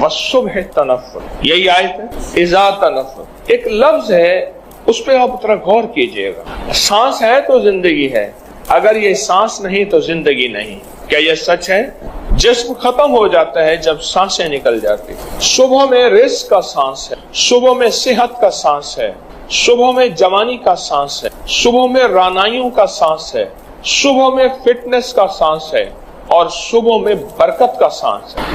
वस्सुब्ह तनफ़्फुस, यही आयत है। इज़ा तनफ़्फ़स एक लफ्ज है, उस पर आप थोड़ा गौर कीजिएगा। सांस है तो जिंदगी है, अगर ये सांस नहीं तो जिंदगी नहीं। क्या ये सच है? जिस्म खत्म हो जाता है जब सांसें निकल जाती। सुबह में रिज़्क़ का सांस है, सुबह में सेहत का सांस है, सुबह में जवानी का सांस है, सुबह में रानाइयों का सांस है, सुबह में फिटनेस का सांस है, और सुबह में बरकत का सांस है।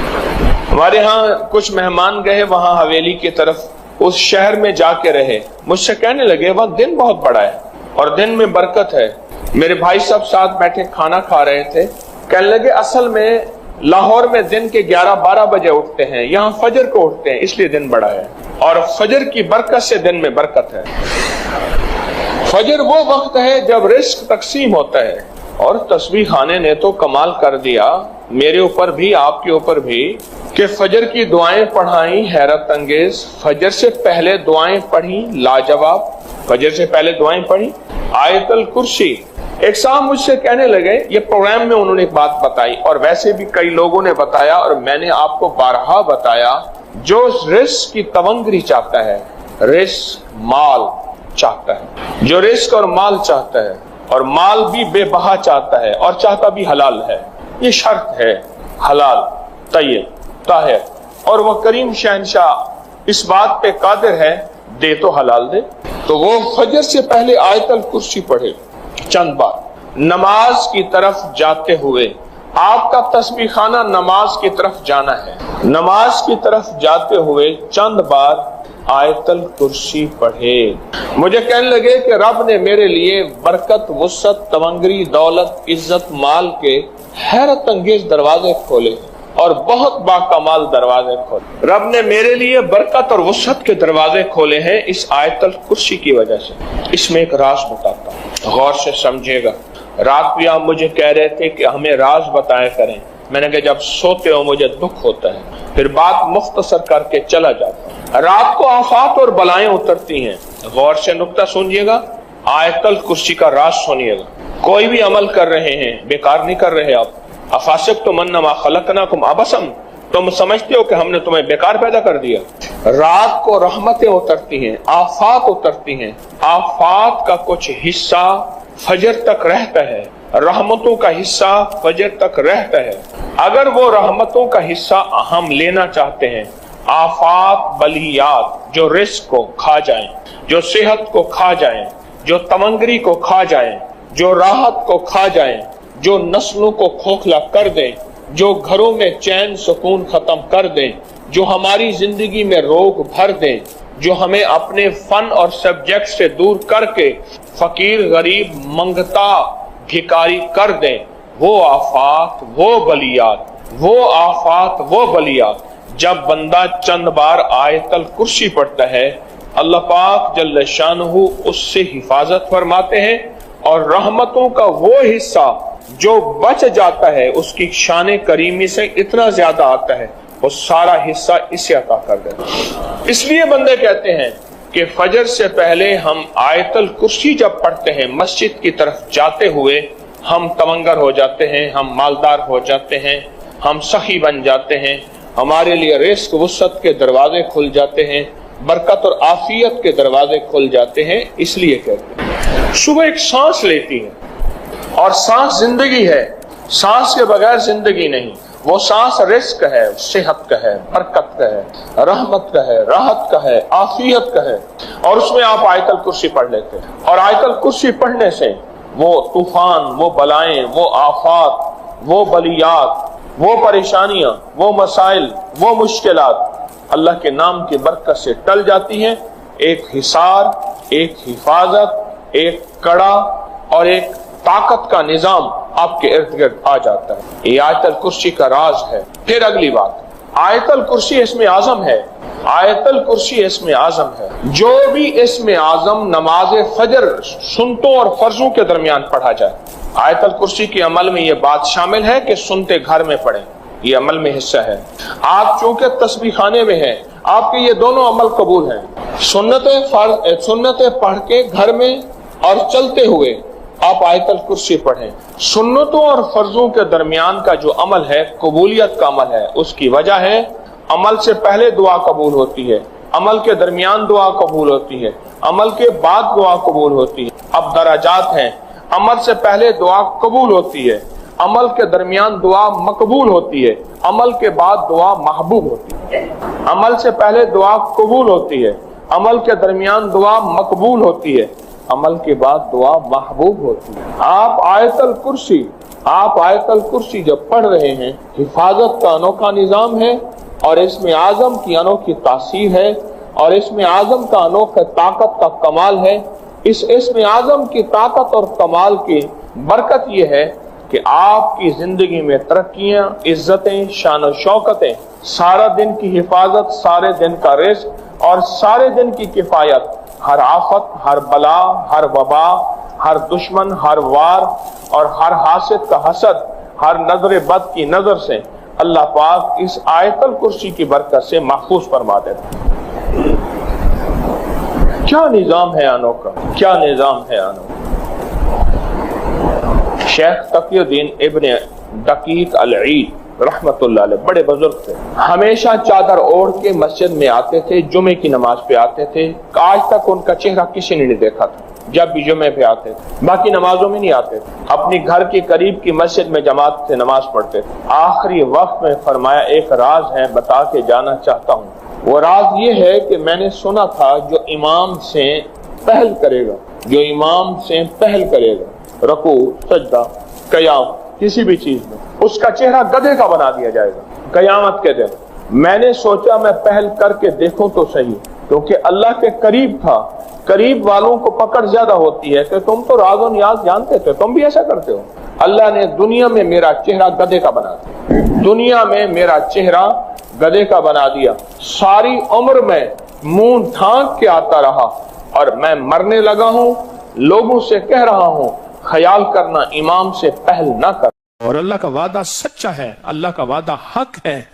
हमारे यहाँ कुछ मेहमान गए वहां हवेली की तरफ, उस शहर में जाके रहे, मुझसे कहने लगे वहां दिन बहुत बड़ा है और दिन में बरकत है। मेरे भाई सब साथ बैठे खाना खा रहे थे, कहने लगे असल में लाहौर में दिन के 11-12 बजे उठते हैं, यहाँ फजर को उठते हैं, इसलिए दिन बड़ा है, और फजर की बरकत से दिन में बरकत है। फजर वो वक्त है जब रिस्क तकसीम होता है। और तस्बीह खाने ने तो कमाल कर दिया, मेरे ऊपर भी आपके ऊपर भी, कि फजर की दुआएं पढ़ाई हैरत अंगेज, फजर से पहले दुआएं पढ़ी लाजवाब, फजर से पहले दुआएं पढ़ी आयतल कुर्सी। एक साहब मुझसे कहने लगे, ये प्रोग्राम में उन्होंने एक बात बताई और वैसे भी कई लोगों ने बताया और मैंने आपको बारहा बताया, जो रिस्क की तवंगरी चाहता है, रिस्क माल चाहता है, जो रिस्क और माल चाहता है और माल भी बेबहा चाहता है और चाहता भी हलाल है, ये शर्त है हलाल तय्यब ताहिर, और वह करीम शहनशाह इस बात पे कादिर है, दे तो हलाल दे। तो वो फजर से पहले आयतल कुर्सी पढ़े चंद बार। नमाज की तरफ जाते हुए आपका तस्बीह खाना नमाज की तरफ जाना है, नमाज की तरफ जाते हुए चंद बार आयतल कुर्सी पढ़े। मुझे कहने लगे कि रब ने मेरे लिए बरकत, वुसअत, तवंगरी, दौलत, इज्जत, माल के हैरत अंगेज दरवाजे खोले और बहुत बाकमाल दरवाजे खोले। रब ने मेरे लिए बरकत और वुसअत के दरवाजे खोले हैं इस आयतल कुर्सी की वजह से। इसमें एक राज बताता हूं, गौर से समझिएगा। रात भी आप मुझे कह रहे थे कि हमें राज बताया करें, मैंने कहा जब सोते हो मुझे दुख होता है, फिर बात मुख्तसर करके चला जाता है। रात को आफात और बलाएं उतरती हैं, गौर से नुक्ता सुनिएगा, आयतल कुर्सी का राज सुनिएगा। कोई भी अमल कर रहे हैं बेकार नहीं कर रहे आप। अफासिबतुम अन्नमा खलकनाकुम अबसम, तुम समझते हो कि हमने तुम्हें बेकार पैदा कर दिया। रात को रहमतें उतरती हैं, आफात उतरती हैं, आफात का कुछ हिस्सा फजर तक रहता है, रहमतों का हिस्सा फजर तक रहता है। अगर वो रहमतों का हिस्सा हम लेना चाहते हैं, आफात बलियात जो रिस्क को खा जाएं, जो सेहत को खा जाएं, जो तमंगरी को खा जाएं, जो राहत को खा जाएं, जो नस्लों को खोखला कर दें, जो घरों में चैन सुकून खत्म कर दें, जो हमारी जिंदगी में रोग भर दें, जो हमें अपने फन और सब्जेक्ट से दूर करके फकीर गरीब मंगता भिकारी कर दें, वो आफात वो बलियात, वो आफात वो बलियात। जब बंदा चंद बार आयतल कुर्सी पढ़ता है, अल्लाह पाक जल्ल शानुहु उससे हिफाजत फरमाते हैं और रहमतों का वो हिस्सा जो बच जाता है उसकी शान करीमी से इतना ज्यादा आता है, वो सारा हिस्सा इसे अता कर देता। इसलिए बंदे कहते हैं कि फजर से पहले हम आयतल कुर्सी जब पढ़ते हैं, मस्जिद की तरफ जाते हुए हम तवंगर हो जाते हैं, हम मालदार हो जाते हैं, हम सखी बन जाते हैं, हमारे लिए रिस्क वुसअत के दरवाजे खुल जाते हैं, बरकत और आफियत के दरवाजे खुल जाते हैं। इसलिए कहते हैं सुबह एक सांस लेती है और सांस जिंदगी है, सांस के बगैर जिंदगी नहीं। वो सांस रिस्क है, सेहत का है, बरकत का है, रहमत का है, राहत का है, आफियत का है, और उसमें आप आयतल कुर्सी पढ़ लेते हैं। और आयतल कुर्सी पढ़ने से वो तूफान, वो बलाएं, वो आफात, वो बलियात, वो परेशानियां, वो मसाइल, वो मुश्किलात अल्लाह के नाम की बरकत से टल जाती हैं। एक हिसार, एक हिफाजत, एक कड़ा और एक ताकत का निजाम आपके इर्द गिर्द आ जाता है। ये आयतल कुर्सी का राज है। फिर अगली बात, आयतल कुर्सी इसमें आजम है, आयतल कुर्सी इसमें आजम है। जो भी इसमें आजम नमाज फजर सुन्नतों और फर्जों के दरमियान पढ़ा जाए, आयतल कुर्सी के अमल में ये बात शामिल है कि सुनते घर में पढ़ें, ये अमल में हिस्सा है। आप चूंकि तस्बीह खाने में हैं, आपके ये दोनों अमल कबूल हैं। सुन्नतें पढ़ के घर में और चलते हुए आप आयतल कुर्सी पढ़ें। सुन्नतों और फर्जों के दरमियान का जो अमल है कबूलियत का अमल है। उसकी वजह है अमल से पहले दुआ कबूल होती है, अमल के दरमियान दुआ कबूल होती है, अमल के बाद दुआ कबूल होती है। अब दराजात हैं, अमल से पहले दुआ कबूल होती है, अमल के दरमियान दुआ मकबूल होती है, अमल के बाद दुआ महबूब होती है। अमल से पहले दुआ कबूल होती है, अमल के दरमियान दुआ मकबूल होती है, अमल के बाद दुआ महबूब होती है। आप आयतल कुर्सी जब पढ़ रहे हैं, हिफाजत का अनोखा निजाम है और इसमें आजम की अनोखी तासीर है और इसमें आजम का अनोखा ताकत का कमाल है। इस इसमें आजम की ताकत और कमाल की बरकत यह है कि आपकी जिंदगी में तरक्कियां, इज्जतें, शान और शौकतें, सारा दिन की हिफाजत, सारे दिन का रिज़्क़ और सारे दिन की किफायत, हर आफत, हर बला, हर वबा, हर दुश्मन, हर वार और हर हासिद का हसद, हर नजर बद की नजर से अल्लाह पाक इस आयतल कुर्सी की बरकत से महफूज फरमा देता है। क्या निजाम है अनोखा, क्या निजाम है अनोखा। शेख तकीउद्दीन इब्ने दकीक अल-ईद रहमतुल्लाह अलैह बड़े बुजुर्ग थे, हमेशा चादर ओढ़ के मस्जिद में आते थे, जुमे की नमाज पे आते थे। आज तक उनका चेहरा किसी ने नहीं देखा था जब भी जुमे पे आते थे, बाकी नमाजों में नहीं आते थे। अपनी घर के करीब की मस्जिद में जमात से नमाज पढ़ते थे। आखिरी वक्त में फरमाया, एक राज है बता के जाना चाहता हूँ। वो राज ये है कि मैंने सुना था जो इमाम से पहल करेगा, जो इमाम से पहल करेगा रकू, सजदा, कयाम, किसी भी चीज में, उसका चेहरा गधे का बना दिया जाएगा कयामत के दिन। मैंने सोचा मैं पहल करके देखूं तो सही, क्योंकि अल्लाह के करीब था। करीब वालों को पकड़ ज्यादा होती है कि तुम तो राज़ और नियाज़ जानते थे, तुम भी ऐसा करते हो। अल्लाह ने दुनिया में मेरा चेहरा गधे का बना दिया, दुनिया में मेरा चेहरा गधे का बना दिया। सारी उम्र में मुंह ढांक के आता रहा और मैं मरने लगा हूं, लोगों से कह रहा हूं ख्याल करना इमाम से पहल ना कर। और अल्लाह का वादा सच्चा है, अल्लाह का वादा हक है,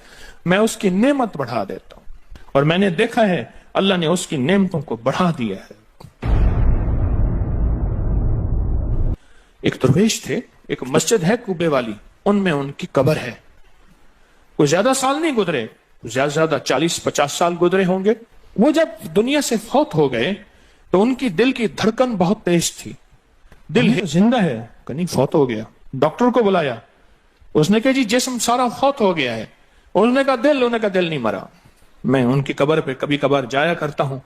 मैं उसकी नेमत बढ़ा देता हूं। और मैंने देखा है अल्लाह ने उसकी नेमतों को बढ़ा दिया है। एक दरवेश थे, एक मस्जिद है कूबे वाली, उनमें उनकी कब्र है। कोई ज्यादा साल नहीं गुजरे, ज्यादा 40-50 साल गुजरे होंगे। वो जब दुनिया से फौत हो गए तो उनकी दिल की धड़कन बहुत तेज थी। दिल है, जिंदा है, कहीं फौत हो गया। डॉक्टर को बुलाया, उसने कहा जी जिस्म सारा फौत हो गया है। उसने कहा दिल, उन्होंने कहा दिल नहीं मरा। मैं उनकी कब्र पे कभी कभार जाया करता हूं,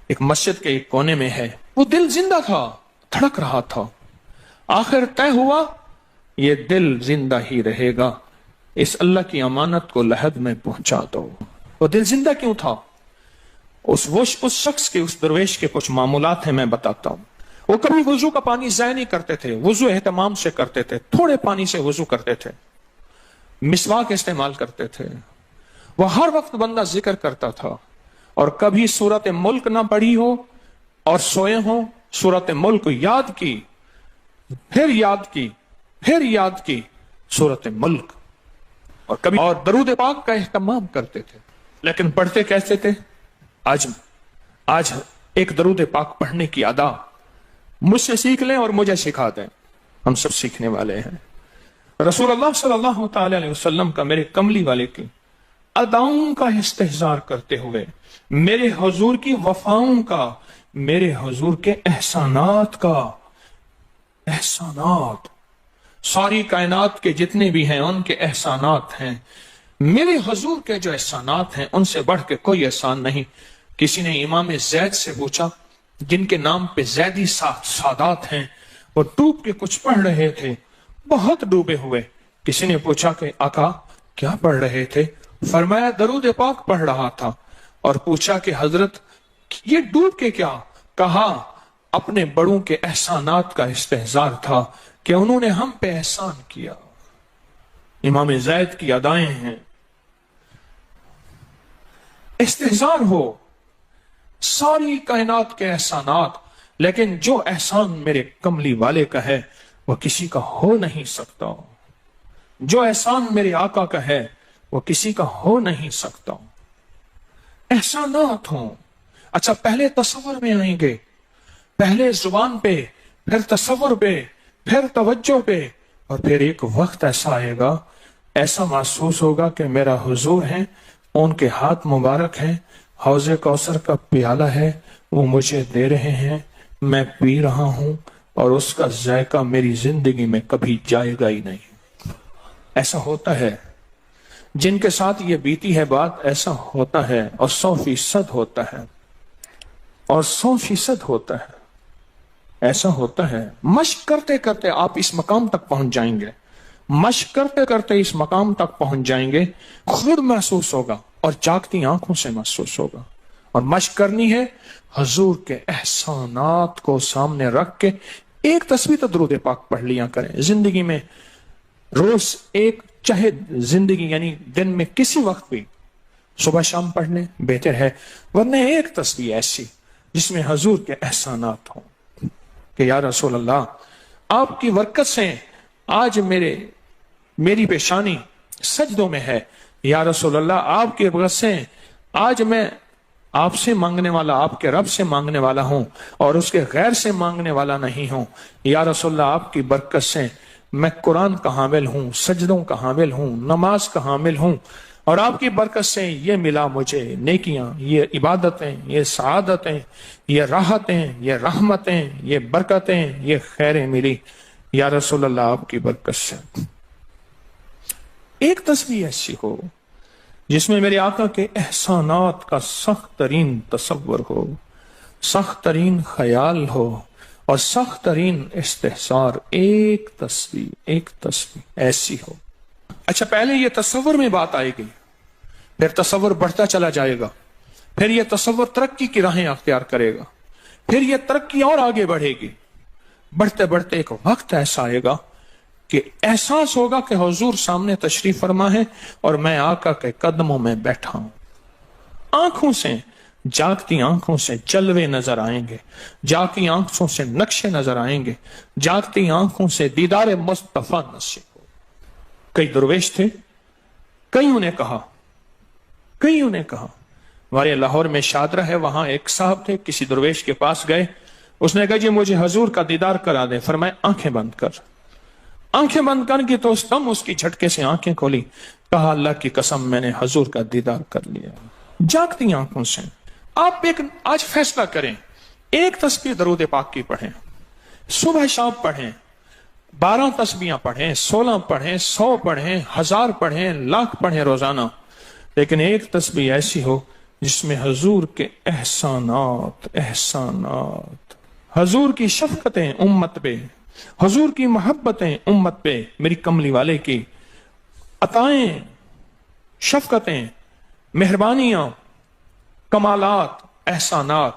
एक मस्जिद के एक कोने में है। वो दिल जिंदा था, धड़क रहा था। आखिर तय हुआ ये दिल जिंदा ही रहेगा, इस अल्लाह की अमानत को लहद में पहुंचा दो। वो दिल जिंदा क्यों था? उस शख्स के, उस दरवेश के कुछ मामूलात हैं, मैं बताता हूं। वो कभी वुजू का पानी ज़ाया नहीं करते थे, वुजू एहतमाम से करते थे, थोड़े पानी से वुजू करते थे, मिसवाक इस्तेमाल करते थे। वह हर वक्त बंदा जिक्र करता था और कभी सूरत मुल्क ना पढ़ी हो और सोए हो, सूरत मुल्क याद की, फिर याद की, फिर याद की सूरत मुल्क, और कभी और दरूद पाक का इस्तेमाल करते थे। लेकिन पढ़ते कैसे थे? आज एक दरूद पाक पढ़ने की अदा मुझसे सीख लें और मुझे सिखा दें, हम सब सीखने वाले हैं। रसूलुल्लाह सल्लल्लाहु अलैहि वसल्लम का, मेरे कमली वाले की अदाओं का इस्तेहजार करते हुए, मेरे हुजूर की वफाओं का, मेरे हुजूर के एहसानात का, एहसानात सारी कायनात के जितने भी हैं उनके एहसानात हैं। मेरे हुजूर के जो एहसानात हैं उनसे बढ़ के कोई एहसान नहीं। किसी ने इमाम जैद से पूछा, जिनके नाम पे जैदी सादात हैं, वो डूब के कुछ पढ़ रहे थे, बहुत डूबे हुए। किसी ने पूछा कि आका क्या पढ़ रहे थे? फरमाया दरूद पाक पढ़ रहा था। और पूछा कि हजरत ये डूब के क्या? कहा अपने बड़ों के एहसानात का इस्तेहजार था कि उन्होंने हम पे एहसान किया। इमाम जैद की अदाएं हैं, इस्तेहजार हो सारी कायनात के एहसानात, लेकिन जो एहसान मेरे कमली वाले का है वह किसी का हो नहीं सकता। जो एहसान मेरे आका का है वो किसी का हो नहीं सकता। एहसानात हो। अच्छा, पहले तसव्वुर में आएंगे, पहले जुबान पे, फिर तसव्वुर पे, फिर तवज्जो पे, और फिर एक वक्त ऐसा आएगा, ऐसा महसूस होगा कि मेरा हुजूर है, ان کے ہاتھ مبارک ہیں، حوض کوثر کا پیالہ ہے، وہ مجھے دے رہے ہیں، میں پی رہا ہوں، اور اس کا ذائقہ میری زندگی میں کبھی جائے گا ہی نہیں۔ ایسا ہوتا ہے جن کے ساتھ یہ بیتی ہے بات، ایسا ہوتا ہے، اور 100% ہوتا ہے، اور 100% ہوتا ہے، ایسا ہوتا ہے۔ مشق کرتے کرتے آپ اس مقام تک پہنچ جائیں گے، مشق کرتے کرتے اس مقام تک پہنچ جائیں گے، خود محسوس ہوگا اور جاگتی آنکھوں سے محسوس ہوگا۔ اور مشق کرنی ہے حضور کے احسانات کو سامنے رکھ کے، ایک تصویر درود پاک پڑھ لیا کریں زندگی میں، روز ایک، چاہے زندگی یعنی دن میں کسی وقت بھی صبح شام پڑھ لیں بہتر ہے، ورنہ ایک تصویر ایسی جس میں حضور کے احسانات ہوں کہ یا رسول اللہ آپ کی برکت سے آج میری پیشانی سجدوں میں ہے، یا رسول اللہ آپ کی برکت سے آج میں آپ سے مانگنے والا، آپ کے رب سے مانگنے والا ہوں اور اس کے غیر سے مانگنے والا نہیں ہوں، یا رسول اللہ آپ کی برکت سے میں قرآن کا حامل ہوں، سجدوں کا حامل ہوں، نماز کا حامل ہوں، اور آپ کی برکت سے یہ ملا مجھے نیکیاں، یہ عبادتیں، یہ سعادتیں، یہ راحتیں، یہ رحمتیں، یہ برکتیں، یہ خیریں ملی، یا رسول اللہ آپ کی برکت سے۔ ایک تصویر ایسی ہو جس میں میرے آقا کے احسانات کا سخت ترین تصور ہو، سخت ترین خیال ہو اور سخت ترین استحصار، ایک تصویر ایسی ہو۔ اچھا، پہلے یہ تصور میں بات آئے گی، پھر تصور بڑھتا چلا جائے گا، پھر یہ تصور ترقی کی راہیں اختیار کرے گا، پھر یہ ترقی اور آگے بڑھے گی، بڑھتے بڑھتے ایک وقت ایسا آئے گا کہ احساس ہوگا کہ حضور سامنے تشریف فرما ہے اور میں آقا کے قدموں میں بیٹھا ہوں۔ آنکھوں سے، جاگتی آنکھوں سے جلوے نظر آئیں گے، جاگتی آنکھوں سے نقشے نظر آئیں گے، جاگتی آنکھوں سے دیدار مصطفیٰ نصیب ہو۔ کئی درویش تھے، کئیوں نے کہا ہمارے لاہور میں شادرہ ہے، وہاں ایک صاحب تھے، کسی درویش کے پاس گئے، اس نے کہا جی مجھے حضور کا دیدار کرا دے، فرمایا آنکھیں بند کر۔ آنکھیں بند کر کی تو اس دم اس کی جھٹکے سے آنکھیں کھولی، کہا اللہ کی قسم میں نے حضور کا دیدار کر لیا۔ جاگتی آنکھوں سے آپ آج فیصلہ کریں، ایک تسبیح درود پاک کی پڑھیں، صبح شام پڑھیں، 12 تسبیحاں پڑھیں، 16 پڑھیں، 100 پڑھیں، 1000 پڑھیں، لاکھ پڑھیں روزانہ، لیکن ایک تسبیح ایسی ہو جس میں حضور کے احسانات، حضور کی شفقتیں امت پہ، حضور کی محبتیں امت پہ، میری کملی والے کی عطائیں، شفقتیں، مہربانیاں، کمالات، احسانات،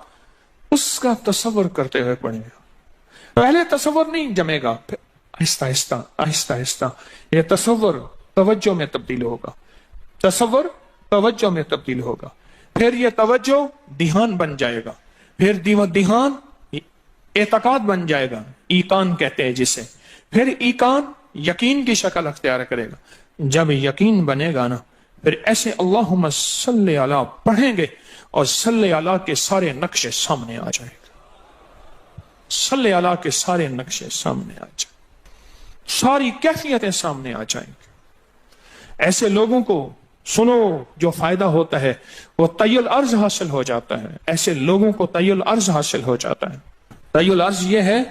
اس کا تصور کرتے ہوئے پڑھیں گے۔ پہلے تصور نہیں جمے گا، پھر آہستہ آہستہ یہ تصور توجہ میں تبدیل ہوگا، تصور توجہ میں تبدیل ہوگا، پھر یہ توجہ دھیان بن جائے گا، پھر دھیان اعتقاد بن جائے گا، ایقان کہتے ہیں جسے، پھر ایقان یقین کی شکل اختیار کرے گا۔ جب یقین بنے گا نا، پھر ایسے اللہم صلی علی پڑھیں گے اور صلی علی کے سارے نقشے سامنے آ جائیں گے، صلی علی کے سارے نقشے سامنے آ جائیں گے، ساری کیفیتیں سامنے آ جائیں گے۔ ایسے لوگوں کو سنو جو فائدہ ہوتا ہے وہ طی الارض حاصل ہو جاتا ہے، ایسے لوگوں کو طی الارض حاصل ہو جاتا ہے۔ طی الارض یہ ہے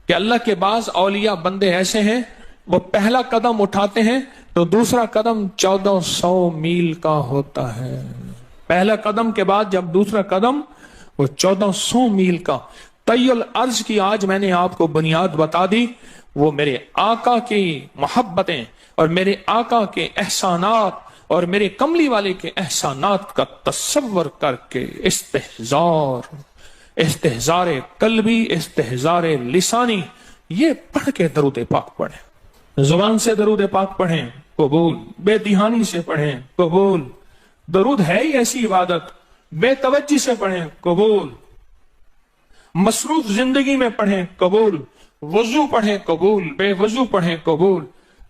کہ اللہ کے بعض اولیاء بندے ایسے ہیں، وہ پہلا قدم اٹھاتے ہیں تو دوسرا قدم 1400 میل کا ہوتا ہے، پہلا قدم کے بعد جب دوسرا قدم وہ 1400 میل کا۔ طی الارض کی آج میں نے آپ کو بنیاد بتا دی، وہ میرے آقا کی محبتیں اور میرے آقا کے احسانات اور میرے کملی والے کے احسانات کا تصور کر کے استحضار قلبی، استحضار لسانی، یہ پڑھ کے درود پاک پڑھیں، زبان سے درود پاک پڑھیں، قبول، بے دھیانی سے پڑھیں، قبول، درود ہے ہی ایسی عبادت، بے توجہ سے پڑھیں، قبول، مصروف زندگی میں پڑھیں، قبول، وضو پڑھیں، قبول، بے وضو پڑھیں، قبول،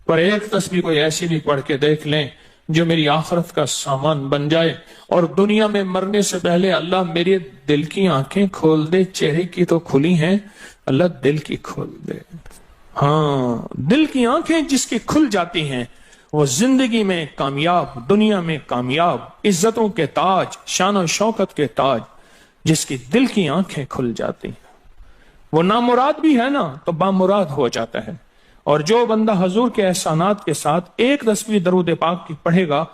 پر ایک تسبیح کوئی ایسی بھی پڑھ کے دیکھ لیں جو میری آخرت کا سامان بن جائے، اور دنیا میں مرنے سے پہلے اللہ میرے دل کی آنکھیں کھول دے، چہرے کی تو کھلی ہیں، اللہ دل کی کھول دے۔ ہاں، دل کی آنکھیں جس کی کھل جاتی ہیں وہ زندگی میں کامیاب، دنیا میں کامیاب، عزتوں کے تاج، شان و شوکت کے تاج، جس کی دل کی آنکھیں کھل جاتی ہیں۔ وہ نامراد بھی ہے نا تو بامراد ہو جاتا ہے۔ اور جو بندہ حضور کے احسانات کے ساتھ ایک تسبیح درود پاک کی پڑھے گا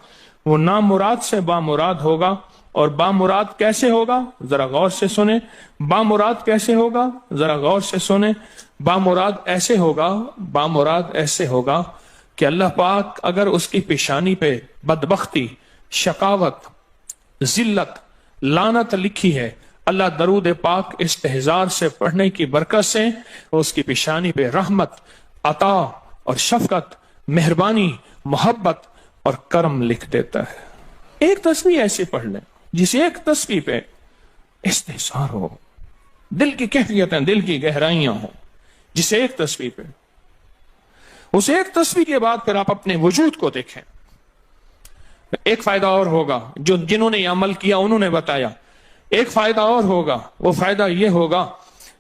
وہ نامراد سے بامراد ہوگا۔ اور بامراد کیسے ہوگا؟ ذرا غور سے سنیں۔ بامراد کیسے ہوگا؟ ذرا غور سے سنیں۔ بامراد ایسے ہوگا، بامراد ایسے ہوگا کہ اللہ پاک اگر اس کی پیشانی پہ بدبختی، شقاوت، ذلت، لعنت لکھی ہے، اللہ درود پاک استحضار سے پڑھنے کی برکت سے اس کی پیشانی پہ رحمت، عطا اور شفقت، مہربانی، محبت اور کرم لکھ دیتا ہے۔ ایک تسبیح ایسی پڑھ لیں جس ایک تسبیح پہ استحضار ہو، دل کی کیفیتیں، دل کی گہرائیاں ہوں، جس ایک تسبیح پہ۔ اس ایک تسبیح کے بعد پھر آپ اپنے وجود کو دیکھیں۔ ایک فائدہ اور ہوگا جو جنہوں نے یہ عمل کیا انہوں نے بتایا۔ ایک فائدہ اور ہوگا، وہ فائدہ یہ ہوگا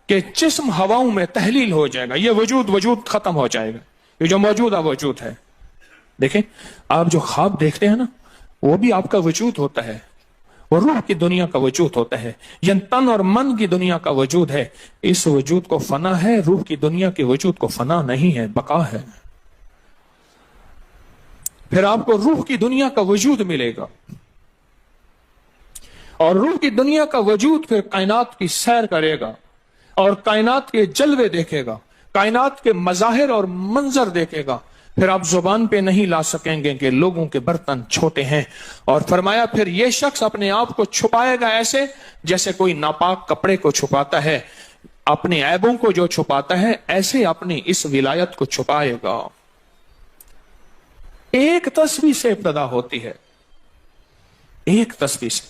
کہ جسم ہواؤں میں تحلیل ہو جائے گا، یہ وجود ختم ہو جائے گا، یہ جو موجودہ وجود ہے۔ دیکھیں آپ جو خواب دیکھتے ہیں نا وہ بھی آپ کا وجود ہوتا ہے، وہ روح کی دنیا کا وجود ہوتا ہے، یہ تن اور من کی دنیا کا وجود ہے۔ اس وجود کو فنا ہے، روح کی دنیا کے وجود کو فنا نہیں ہے، بقا ہے۔ پھر آپ کو روح کی دنیا کا وجود ملے گا، اور روح کی دنیا کا وجود پھر کائنات کی سیر کرے گا اور کائنات کے جلوے دیکھے گا، کائنات کے مظاہر اور منظر دیکھے گا۔ پھر آپ زبان پہ نہیں لا سکیں گے کہ لوگوں کے برتن چھوٹے ہیں۔ اور فرمایا پھر یہ شخص اپنے آپ کو چھپائے گا ایسے جیسے کوئی ناپاک کپڑے کو چھپاتا ہے، اپنے عیبوں کو جو چھپاتا ہے ایسے اپنی اس ولایت کو چھپائے گا۔ ایک تسبیح سے ابتدا ہوتی ہے، ایک تسبیح سے۔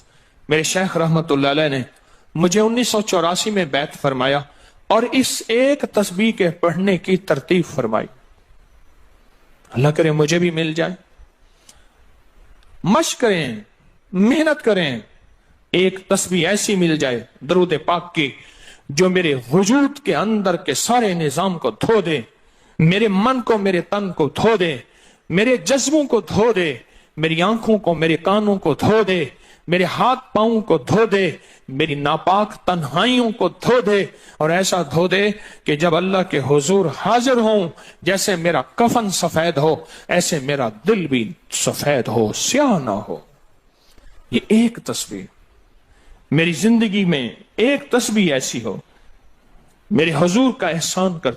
میرے شیخ رحمت اللہ علیہ نے مجھے 1984 میں بیعت فرمایا اور اس ایک تسبیح کے پڑھنے کی ترتیب فرمائی۔ اللہ کرے مجھے بھی مل جائے۔ مشق کریں، محنت کریں، ایک تسبیح ایسی مل جائے درود پاک کی جو میرے وجود کے اندر کے سارے نظام کو دھو دے، میرے من کو، میرے تن کو دھو دے، میرے جذبوں کو دھو دے، میری آنکھوں کو، میرے کانوں کو دھو دے، میرے ہاتھ پاؤں کو دھو دے، میری ناپاک تنہائیوں کو دھو دے، اور ایسا دھو دے کہ جب اللہ کے حضور حاضر ہوں جیسے میرا کفن سفید ہو ایسے میرا دل بھی سفید ہو، سیاہ نہ ہو۔ یہ ایک تسبیح میری زندگی میں، ایک تسبیح ایسی ہو میرے حضور کا احسان کر،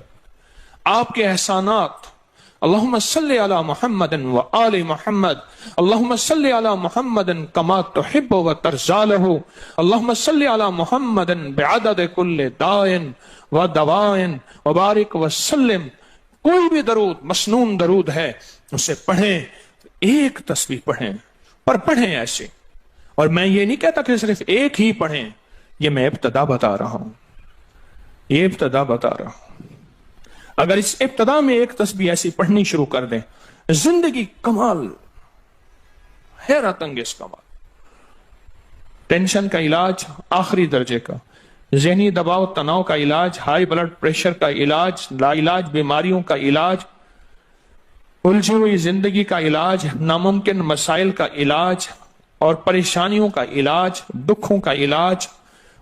آپ کے احسانات۔ اللہم صلی علی محمد و آل محمد، اللہم صلی علی محمد کما تحب و ترضى له، اللہم صلی علی محمد بعدد کل داء و دواء وبارک وسلم۔ کوئی بھی درود، مسنون درود ہے، اسے پڑھیں، ایک تسبیح پڑھیں، پر پڑھیں ایسے۔ اور میں یہ نہیں کہتا کہ صرف ایک ہی پڑھیں، یہ میں ابتدا بتا رہا ہوں، یہ ابتدا بتا رہا ہوں۔ اگر اس ابتدا میں ایک تسبیح ایسی پڑھنی شروع کر دیں، زندگی کمال، حیرت انگیز کمال۔ ٹینشن کا علاج آخری درجے کا، ذہنی دباؤ تناؤ کا علاج، ہائی بلڈ پریشر کا علاج، لا علاج بیماریوں کا علاج، الجھی ہوئی زندگی کا علاج، ناممکن مسائل کا علاج اور پریشانیوں کا علاج، دکھوں کا علاج،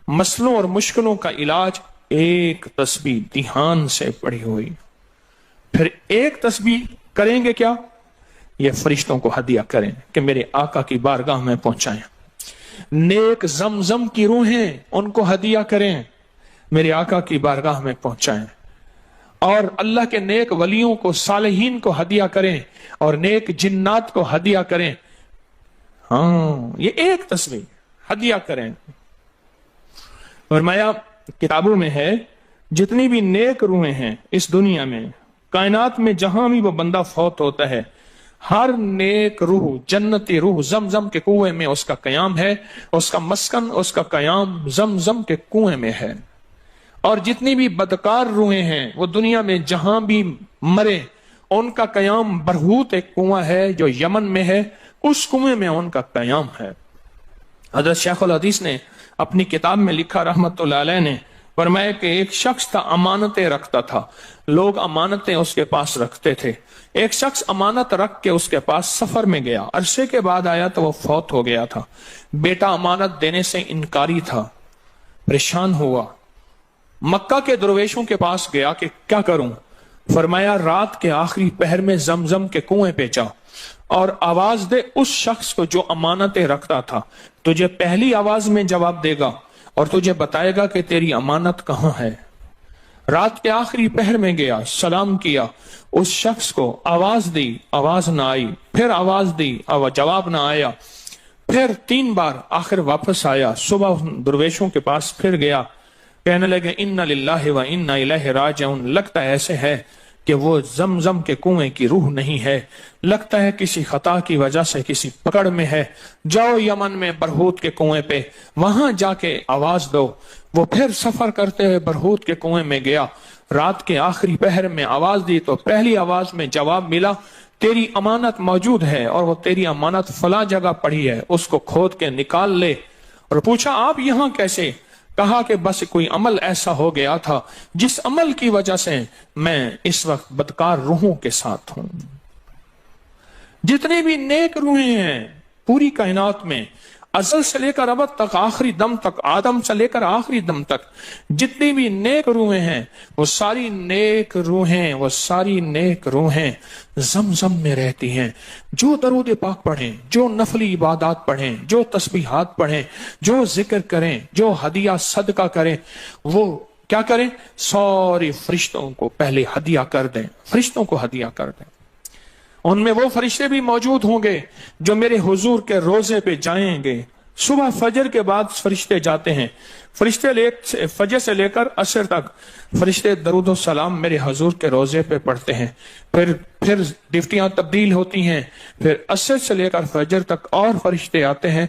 مسئلوں اور مشکلوں کا علاج، ایک تسبیح دھیان سے پڑھی ہوئی۔ پھر ایک تسبیح کریں گے کیا؟ یہ فرشتوں کو ہدیہ کریں کہ میرے آقا کی بارگاہ میں پہنچائیں۔ نیک زمزم کی روحیں ان کو ہدیہ کریں، میرے آقا کی بارگاہ میں پہنچائیں۔ اور اللہ کے نیک ولیوں کو، صالحین کو ہدیہ کریں اور نیک جنات کو ہدیہ کریں۔ ہاں یہ ایک تسبیح ہدیہ کریں۔ فرمایا کتابوں میں ہے جتنی بھی نیک روحیں ہیں اس دنیا میں، کائنات میں جہاں بھی وہ بندہ فوت ہوتا ہے، ہر نیک روح، جنتی روح زمزم کے کنویں میں اس کا قیام ہے، اس کا مسکن، اس کا قیام زمزم کے کنویں میں ہے۔ اور جتنی بھی بدکار روحیں ہیں وہ دنیا میں جہاں بھی مرے، ان کا قیام برہوت ایک کنواں ہے جو یمن میں ہے، اس کنویں میں ان کا قیام ہے۔ حضرت شیخ الحدیث نے اپنی کتاب میں لکھا رحمت اللہ علیہ نے फरमाया कि एक शख्स था, अमानतें रखता था, लोग अमानतें उसके पास रखते थे। एक शख्स अमानत रख के उसके पास सफर में गया, अरसे के बाद आया तो वो फौत हो गया था। बेटा अमानत देने से इनकारी था, परेशान हुआ, मक्का के दरवेशों के पास गया कि क्या करूं। फरमाया रात के आखिरी पहर में जमजम के कुएं पे जा और आवाज दे उस शख्स को जो अमानतें रखता था, तुझे पहली आवाज में जवाब देगा और तुझे बताएगा कि तेरी अमानत कहां है। रात के आखिरी पहर में गया, सलाम किया, उस शख्स को आवाज दी, आवाज ना आई, फिर आवाज दी, जवाब ना आया, फिर 3 बार, आखिर वापस आया। सुबह दरवेशों के पास फिर गया, कहने लगे इन्ना लिल्लाहि व इन्ना इलैहि राजिऊन। लगता है ऐसे है कि वो जमजम के कुएं की रूह नहीं है, लगता है किसी खता की वजह से किसी पकड़ में है। जाओ यमन में बरहूत के कुएं पे, वहां जाके आवाज दो। वो फिर सफर करते हुए बरहूत के कुएं में गया, रात के आखिरी पहर में आवाज दी तो पहली आवाज में जवाब मिला, तेरी अमानत मौजूद है और वो तेरी अमानत फला जगह पड़ी है, उसको खोद के निकाल ले। और पूछा आप यहां कैसे? कहा कि बस कोई अमल ऐसा हो गया था जिस अमल की वजह से मैं इस वक्त बदकार रूहों के साथ हूं। जितने भी नेक रूहें हैं पूरी कायनात में, अज़ल से लेकर अबद तक, आखिरी दम तक, आदम से लेकर आखिरी दम तक, जितनी भी नेक रूहें हैं वो सारी नेक रूहें, वो सारी नेक रूहें जमजम में रहती हैं। जो दरूद पाक पढ़ें, जो नफली इबादत पढ़ें, जो तस्बीहात पढ़ें, जो जिक्र करें, जो हदिया सदका करें, वो क्या करें? सारे फरिश्तों को पहले हदिया कर दें, फरिश्तों को हदिया कर दें। उनमें वो फरिश्ते भी मौजूद होंगे जो मेरे हुजूर के रोजे पे जाएंगे। सुबह फजर के बाद फरिश्ते जाते हैं, फरिश्ते फजर से लेकर असर तक फरिश्ते दरूद और सलाम मेरे हुजूर के रोजे पे पढ़ते हैं। फिर डिफ्टियां तब्दील होती हैं, फिर असर से लेकर फजर तक और फरिश्ते आते हैं।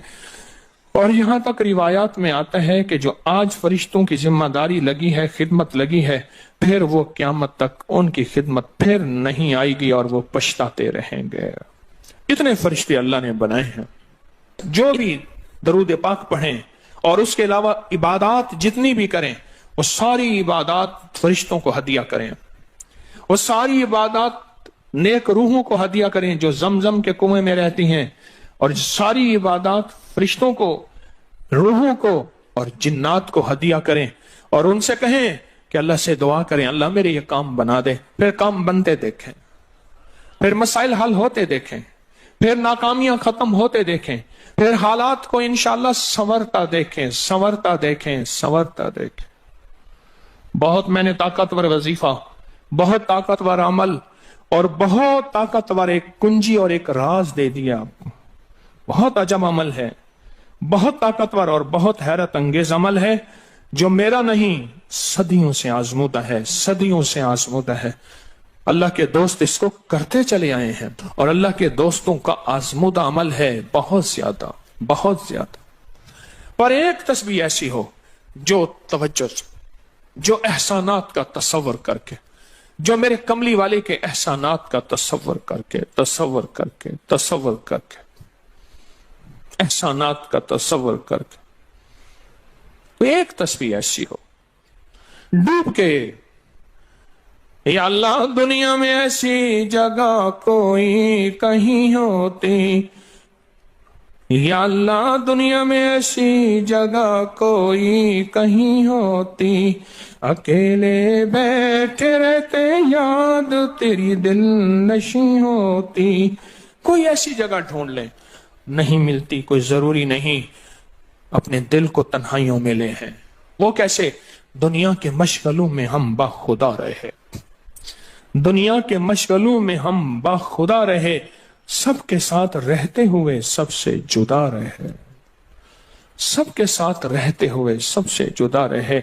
और यहां तक रिवायात में आता है कि जो आज फरिश्तों की जिम्मेदारी लगी है, खिदमत लगी है, फिर वो क़यामत तक उनकी खिदमत फिर नहीं आएगी और वो पछताते रहेंगे। इतने फरिश्ते अल्लाह ने बनाए हैं। जो भी दरूद पाक पढ़ें और उसके अलावा इबादत जितनी भी करें, वो सारी इबादत फरिश्तों को हदिया करें। वो सारी इबादत नेक रूहों को हदिया करें जो जमजम के कुएं में रहती हैं, और सारी इबादत फरिश्तों को, रूहों को और जिन्नात को हदिया करें। और उनसे कहें कि अल्लाह से दुआ करें, अल्लाह मेरे ये काम बना दे। फिर काम बनते देखें, फिर मसाइल हल होते देखें, फिर नाकामियां खत्म होते देखें, फिर हालात को इंशाअल्लाह संवरता देखें, संवरता देखें, संवरता देखें। बहुत मैंने ताकतवर वजीफा, बहुत ताकतवर अमल और बहुत ताकतवर एक कुंजी और एक राज दे दिया आपको। बहुत अजब अमल है, बहुत ताकतवर और बहुत हैरत अंगेज अमल है, जो मेरा नहीं सदियों से आजमूदा है, सदियों से आजमूदा है। अल्लाह के दोस्त इसको करते चले आए हैं और अल्लाह के दोस्तों का आजमूदा अमल है बहुत ज्यादा, बहुत ज्यादा। पर एक तस्बीह ऐसी हो जो तवज्जो, जो एहसानात का तसव्वुर करके, जो मेरे कमली वाले के एहसानात का तसव्वुर करके, तसव्वुर करके, तसव्वुर करके, एहसानात का तसव्वुर करके, एक तस्बीह ऐसी हो डूब के, या अल्लाह दुनिया में ऐसी जगह कोई कहीं होती, या अल्लाह दुनिया में ऐसी जगह कोई कहीं होती, अकेले बैठे रहते याद तेरी दिल नशी होती। कोई ऐसी जगह ढूंढ ले, नहीं मिलती, कोई जरूरी नहीं अपने दिल को तन्हाइयों में ले हैं। वो कैसे? दुनिया के मशगलों में हम बाखुदा रहे, दुनिया के मशगलों में हम बाखुदा रहे, सबके साथ रहते हुए सबसे जुदा रहे, सबके साथ रहते हुए सबसे जुदा रहे।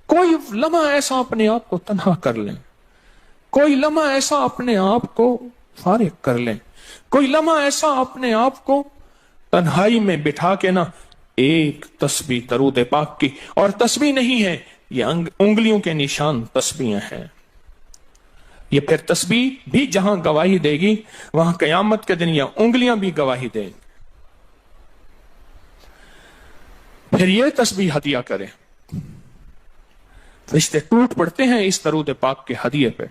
कोई लम्हा ऐसा अपने आप को तन्हा कर लें, कोई लम्हा ऐसा अपने आप को फारिग कर लें, कोई लम्हा ऐसा अपने आप को तन्हाई में बिठा के ना एक तस्बीह दरूद पाक की, और तस्बीह नहीं है ये उंगलियों के निशान तस्बीहें हैं। ये फिर तस्बीह भी जहां गवाही देगी वहां कयामत के दिन ये उंगलियां भी गवाही देंगी। फिर ये तस्बीह हदिया करें, فرشتے ٹوٹ پڑتے ہیں اس درود پاک کے ہدیے پہ.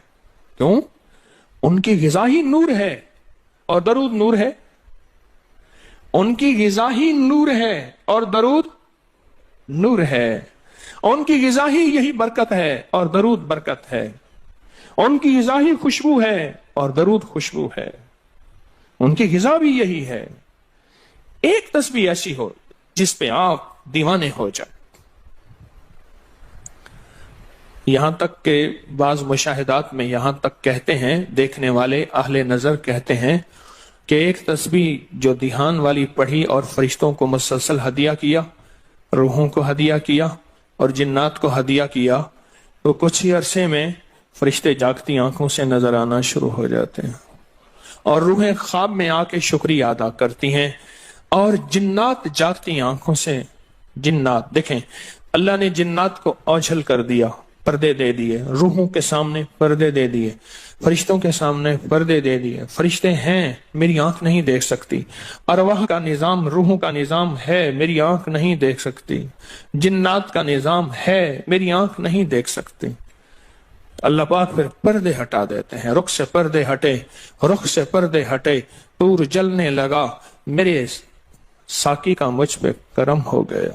کیوں؟ ان کی غذا ہی نور ہے اور درود نور ہے. ان کی غذا ہی نور ہے اور درود نور ہے. ان کی غذا ہی یہی برکت ہے اور درود برکت ہے. ان کی غذا ہی خوشبو ہے اور درود خوشبو ہے. ان کی غذا بھی یہی ہے. ایک تسبیح ایسی ہو جس پہ آپ دیوانے ہو جائیں. یہاں تک کہ بعض مشاہدات میں یہاں تک کہتے ہیں، دیکھنے والے اہل نظر کہتے ہیں کہ ایک تسبیح جو دھیان والی پڑھی اور فرشتوں کو مسلسل ہدیہ کیا، روحوں کو ہدیہ کیا اور جنات کو ہدیہ کیا، تو کچھ ہی عرصے میں فرشتے جاگتی آنکھوں سے نظر آنا شروع ہو جاتے ہیں اور روحیں خواب میں آ کے شکریہ ادا کرتی ہیں، اور جنات جاگتی آنکھوں سے، جنات دیکھیں اللہ نے جنات کو اوجھل کر دیا، پردے دے دیے، روحوں کے سامنے پردے دے دیے، فرشتوں کے سامنے پردے دے دیے. فرشتے ہیں، میری آنکھ نہیں دیکھ سکتی. ارواح کا نظام، روحوں کا نظام ہے، میری آنکھ نہیں دیکھ سکتی. جنات کا نظام ہے، میری آنکھ نہیں دیکھ سکتی. اللہ پاک پھر پردے ہٹا دیتے ہیں. رخ سے پردے ہٹے، رخ سے پردے ہٹے، طور جلنے لگا، میرے ساقی کا مجھ پہ کرم ہو گیا،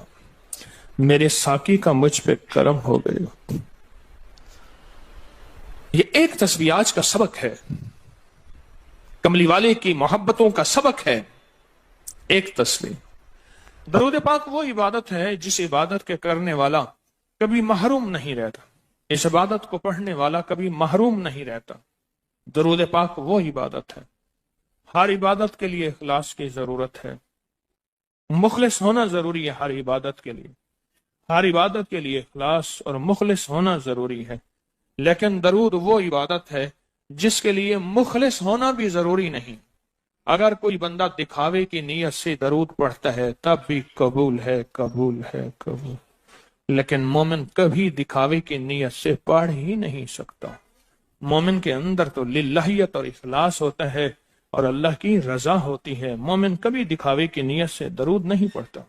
میرے ساقی کا مجھ پہ کرم ہو گیا. یہ ایک تسبیح آج کا سبق ہے، کملی والے کی محبتوں کا سبق ہے. ایک تسبیح. درود پاک وہ عبادت ہے جس عبادت کے کرنے والا کبھی محروم نہیں رہتا. اس عبادت کو پڑھنے والا کبھی محروم نہیں رہتا. درود پاک وہ عبادت ہے. ہر عبادت کے لیے اخلاص کی ضرورت ہے. مخلص ہونا ضروری ہے. ہر عبادت کے لیے، ہر عبادت کے لیے اخلاص اور مخلص ہونا ضروری ہے. لیکن درود وہ عبادت ہے جس کے لیے مخلص ہونا بھی ضروری نہیں. اگر کوئی بندہ دکھاوے کی نیت سے درود پڑھتا ہے تب بھی قبول ہے، قبول ہے، قبول. لیکن مومن کبھی دکھاوے کی نیت سے پڑھ ہی نہیں سکتا. مومن کے اندر تو للہیت اور اخلاص ہوتا ہے اور اللہ کی رضا ہوتی ہے. مومن کبھی دکھاوے کی نیت سے درود نہیں پڑھتا.